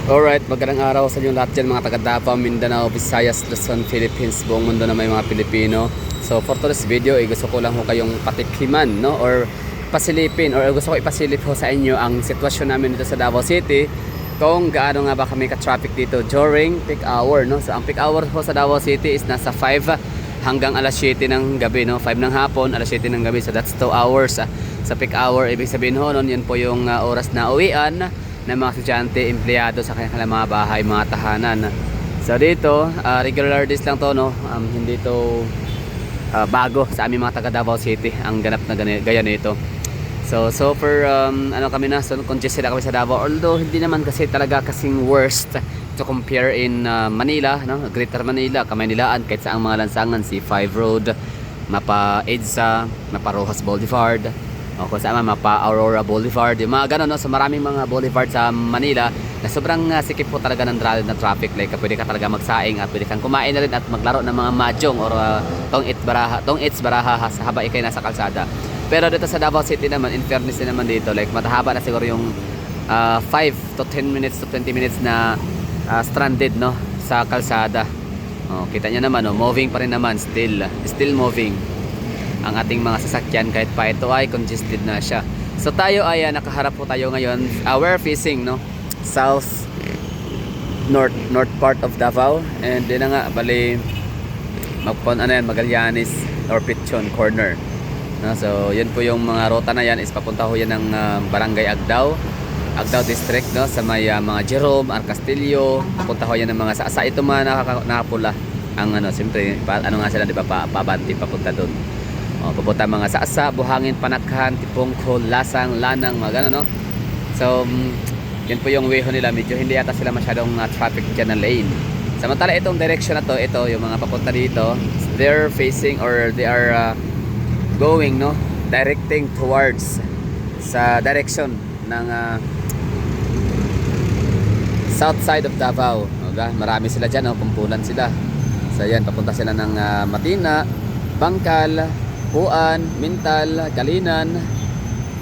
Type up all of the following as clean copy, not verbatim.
Alright, magandang araw sa inyo lahat dyan mga taga Davao, Mindanao, Visayas, Luzon, Philippines, buong mundo na may mga Pilipino. So for today's video, gusto ko lang ho kayong patikiman, no? Or pasilipin, or gusto ko ipasilip ho sa inyo ang sitwasyon namin dito sa Davao City, kung gaano nga ba kami ka-traffic dito during peak hour, no? So ang peak hour ho sa Davao City is nasa 5 hanggang alas 7 ng gabi, no? 5 ng hapon, alas 7 ng gabi, so that's 2 hours sa peak hour. Ibig sabihin ho nun, yun po yung oras na uwian ng mga estudyante, empleyado sa kanilang mga bahay, mga tahanan. So dito, regular days lang to, no? Hindi to bago sa aming mga taga Davao City ang ganap na gaya nito. So super ano kami na, so congested kami sa Davao, although hindi naman kasi talaga kasing worst to compare in Manila, no? Greater Manila, Kamaynilaan, kahit sa ang mga lansangan, C5 Road, Mapa EDSA, Mapa Rojas Boulevard, o kung saan Mapa Aurora Boulevard, yung mga ganun, no? So maraming mga boulevard sa Manila na sobrang sikip po talaga ng traffic. Like pwede ka talaga magsaing at pwede kang kumain na rin at maglaro ng mga mahjong or tong its baraha habang ikay nasa kalsada. Pero dito sa Davao City naman, in fairness din naman dito, like matahaba na siguro yung 5 to 10 minutes to 20 minutes na stranded, no, sa kalsada. Kita nyo naman, no, moving pa rin naman, still moving ang ating mga sasakyan kahit pa ito ay congested na siya. So tayo ay nakaharap po tayo ngayon, we're facing, no, north part of Davao, and din na nga bali Magallanes or Pichon corner, no? So yan po yung mga ruta na yan is papunta ho yan ng Barangay Agdao District, no, sa may mga Jerome, Arcastillo, papunta ho yan ng mga sa ito mga nakapula ang siyempre nga sila, di ba, pabanti papunta doon. Papunta mga Saasa, Buhangin, Panakhan, Tipongkol, Lasang, Lanang, mga gano'n, no? So yun po yung way ho nila, medyo hindi yata sila masyadong traffic dyan na lane. Samantala itong direction na to, ito yung mga papunta dito, they're facing or they are going, no, directing towards sa direction ng south side of Davao. Marami sila dyan, no? Kumpulan sila. So yan, papunta sila ng Matina, Bangkal, Puan, Mintal, Kalinan.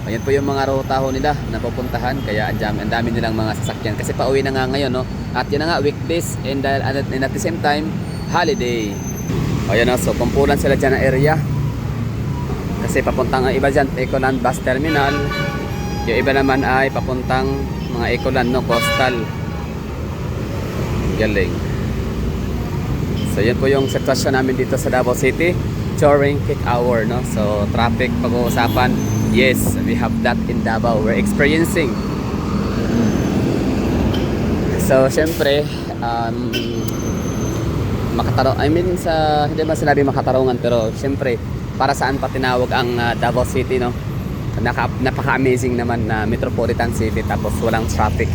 Ayan po yung mga ruta ho nila na pupuntahan, kaya ang dami nilang mga sasakyan kasi pauwi na nga ngayon, no? At yun na nga, weekdays and at the same time holiday. Ayan, no? So kumpulan sila dyan na area kasi papuntang iba dyan Ecoland Bus Terminal, yung iba naman ay papuntang mga Ecoland, no, Coastal. Galing. So yan po yung sitwasyon namin dito sa Davao City during peak hour, no? So traffic pag-uusapan, yes, we have that in Davao, we're experiencing. So syempre hindi man sinabi makatarungan, pero syempre para saan pa tinawag ang Davao City, no? Napaka-amazing naman na metropolitan city tapos walang traffic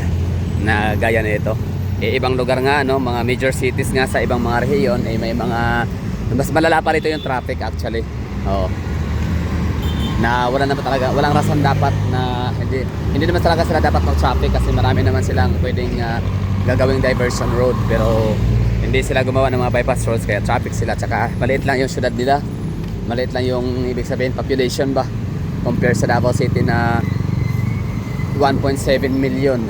na gaya nito. Ibang lugar nga, no, mga major cities nga sa ibang mga rehiyon ay may mga mas malala pa rito yung traffic actually. Na walang rason dapat na hindi naman talaga sila dapat mag-traffic kasi marami naman silang pwedeng gagawing diversion road, pero hindi sila gumawa ng mga bypass roads kaya traffic sila. Tsaka maliit lang yung syudad nila, maliit lang yung ibig sabihin population ba compare sa Davao City na 1.7 million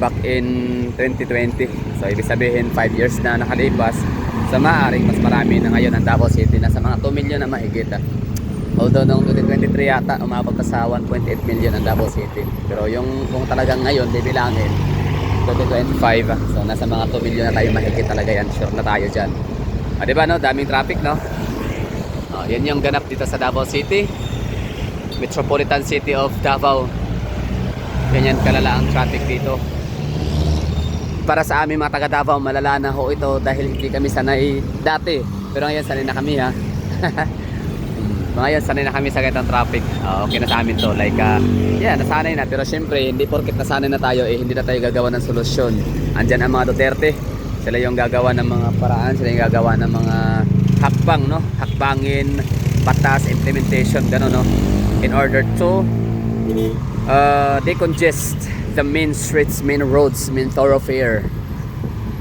back in 2020. So ibig sabihin 5 years na nakalipas, sa maaring mas marami na ngayon ang Davao City, nasa mga 2 million na mahigit. Although noong 2023 yata umabot na sa 1.8 million ang Davao City, pero yung kung talagang ngayon bibilangin 2025, so nasa mga 2 million na tayo mahigit talaga yan, sure na tayo dyan. Diba, no, daming traffic, no? Yan yung ganap dito sa Davao City, Metropolitan City of Davao. Ganyan kalala ang traffic dito. Para sa amin mga taga Davao, malala na ho ito dahil hindi kami sanay dati, pero ngayon sanay na kami, ha. Ngayon sanay na kami sa ganitong traffic. Okay na sa amin to, like nasanay na, pero syempre hindi porket nasanay na tayo hindi na tayo gagawa ng solusyon. Andyan ang mga Duterte, sila yung gagawa ng mga paraan, sila yung gagawa ng mga hakbang, no, hakbangin, batas, implementation, gano'n, no, in order to decongest the main streets, main roads, main thoroughfare,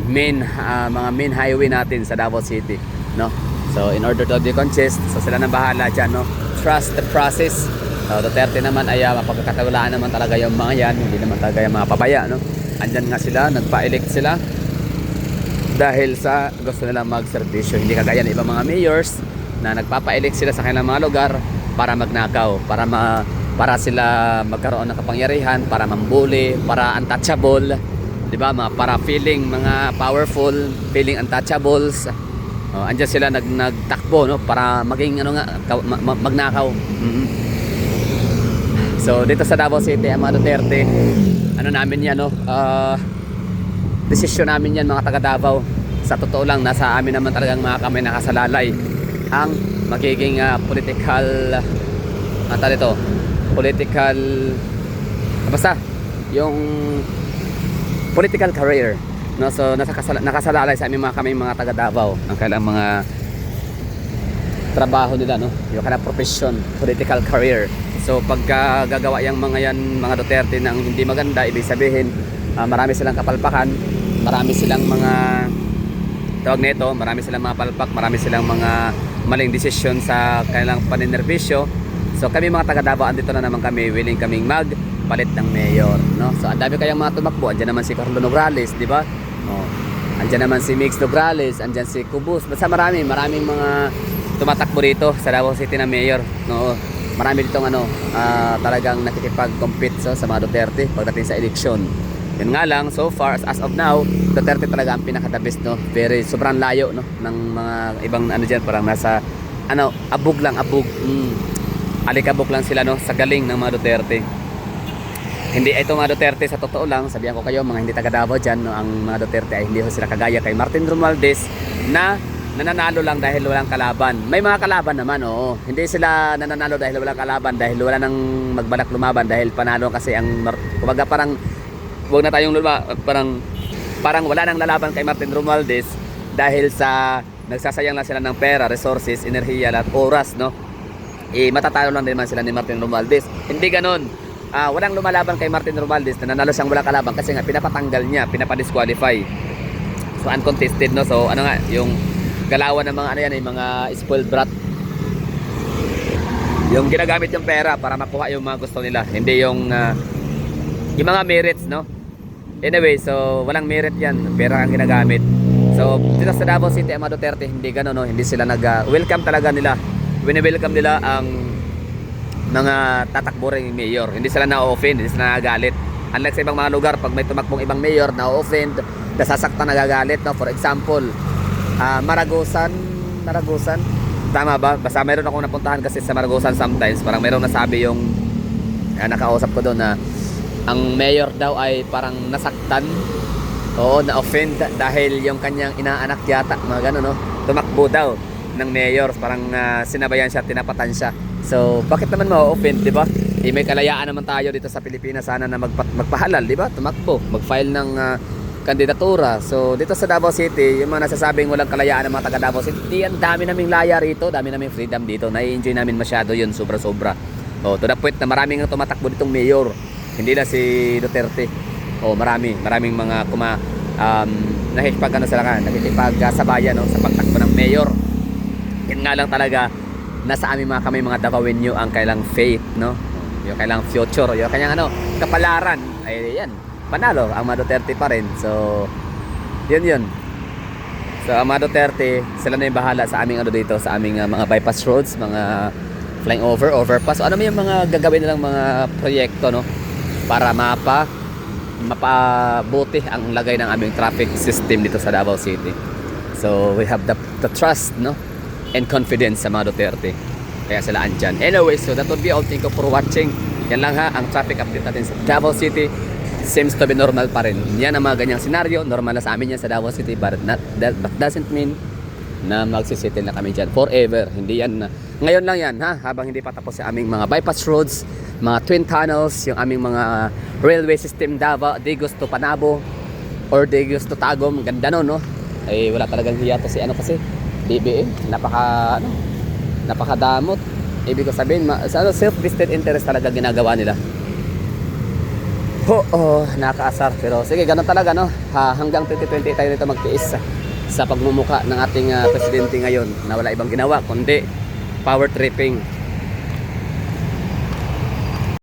mga main highway natin sa Davao City, no? So in order to decongest, so sila nang bahala dyan, no? Trust the process. Duterte naman ay mapagkakatawalaan naman talaga yung mga yan, hindi naman talaga yung mga papaya, no? andyan nga sila, nagpa-elect sila dahil sa gusto nila magserbisyo. Hindi kagaya ng ibang mga mayors na nagpapa-elect sila sa kanilang mga lugar para magnakaw, para sila magkaroon ng kapangyarihan, para mambuli, para untouchable, 'di ba? Para feeling mga powerful, feeling untouchables. Andyan sila nagtakbo, no, para maging magnakaw. So dito sa Davao City, ang mga Duterte, ano namin 'yan, no? Desisyon namin 'yan, mga taga Davao. Sa totoo lang, nasa amin naman talagang mga kamay nakasalalay ang magiging political basta yung political career, no? So nakasalalay sa aming mga kamay mga taga Davao ang kailang mga trabaho nila, no? Yung kanilang profession, political career. So pagka gagawa yung mga Duterte ng hindi maganda, ibig sabihin marami silang kapalpakan, marami silang mga marami silang mga palpak, marami silang mga maling desisyon sa kanilang paninerbisyo. So kami mga taga Davao, andito na naman kami, willing kaming magpalit ng mayor, no? So ang dami kayang mga tumakbo. Andiyan naman si Carlo Nograles, di ba? Andiyan naman si Mix Nograles, andiyan si Cubus. Basta maraming mga tumatakbo dito sa Davao City na mayor, no? Marami ditong talagang nakikipag-compete sa mga Duterte pagdating sa eleksyon. Yun nga lang, so far as of now, Duterte talaga ang pinaka-the best, no? Very sobrang layo, no, ng mga ibang diyan, parang nasa abog. Alikabok lang sila, no, sa galing ng mga Duterte. Hindi ito mga Duterte, sa totoo lang, sabihan ko kayo mga hindi taga Davao diyan, no, ang mga Duterte ay hindi sila kagaya kay Martin Romualdez na nananalo lang dahil walang kalaban. May mga kalaban naman, oo. Hindi sila nananalo dahil walang kalaban, dahil wala nang magbalak lumaban, dahil panalo kasi ang kumbaga parang wag na tayong parang wala nang lalaban kay Martin Romualdez dahil sa nagsasayang lang sila ng pera, resources, enerhiya at oras, no? Matatalo lang din man sila ni Martin Romualdez. Hindi ganoon. Walang lumalaban kay Martin Romualdez, nanalo siyang wala kalaban kasi nga pinapatanggal niya, pinapadisqualify. So uncontested, no? So yung galawan ng mga mga spoiled brat. Yung ginagamit yung pera para makuha yung mga gusto nila, hindi yung mga merits, no? Anyway, so walang merit yan, pera ang ginagamit. So dito sa Davao City, ang mga Duterte hindi gano'n, no? Hindi sila welcome talaga nila. Wini-welcome nila ang mga tatakbo ring mayor. Hindi sila na-offend, hindi sila nagagalit. Unlike sa ibang mga lugar, pag may tumakbong ibang mayor na-offend, nasasaktan, nagagalit, no? For example, Maragosan, tama ba? Basta mayroon akong napuntahan kasi sa Maragosan sometimes, parang mayroong nasabi yung nakausap ko doon na ang mayor daw ay parang nasaktan, na-offend dahil yung kanyang inaanak yata, mga gano'n, no? Tumakbo daw ng mayor, parang sinabayan siya, tinapatan siya. So bakit naman ma-offend, di ba? May kalayaan naman tayo dito sa Pilipinas, sana na magpahalal, di ba? Tumakbo, mag-file ng kandidatura. So dito sa Davao City, yung mga nasasabing walang kalayaan ng mga taga Davao City, ang dami naming laya rito, dami naming freedom dito, nai-enjoy namin masyado yun, sobra-sobra. To the point na maraming tumatakbo ditong mayor, hindi na si Duterte. Maraming mga nakikipagsabayan, no, sa pagtakbo ng mayor. Yan nga lang talaga, nasa aming mga kamay mga Davaoenyo ang kailang faith, no? Yung kailang future, yung kanyang kapalaran, ay yan, panalo ang mga Duterte pa rin. So yun. So ang mga Duterte, sila na yung bahala sa aming dito, sa aming mga bypass roads, mga flying overpass. Ano yung mga gagawin nilang mga proyekto, no, para mapabuti ang lagay ng aming traffic system dito sa Davao City. So we have the trust, no, and confidence sa mga Duterte, kaya sila andyan. Anyway, so that would be all. Thank you for watching. Yan lang ha, ang traffic update natin sa Davao City. Seems to be normal pa rin. Yan ang mga ganyang senaryo, normal na sa amin yan sa Davao City, but that doesn't mean na magsisettle na kami dyan forever. Hindi yan ngayon lang yan, ha, habang hindi pa tapos yung aming mga bypass roads, mga twin tunnels, yung aming mga railway system Davao, Digos to Panabo or Digos to Tagum. Ganda no? Ay wala talagang hiyato si kasi BBM, napakadamot. Ibig ko sabihin, self-vested interest talaga ginagawa nila. Nakaasar. Pero sige, ganun talaga, no? Hanggang 2020 tayo dito magtiis sa pagmumuka ng ating presidente ngayon na wala ibang ginawa kundi power tripping.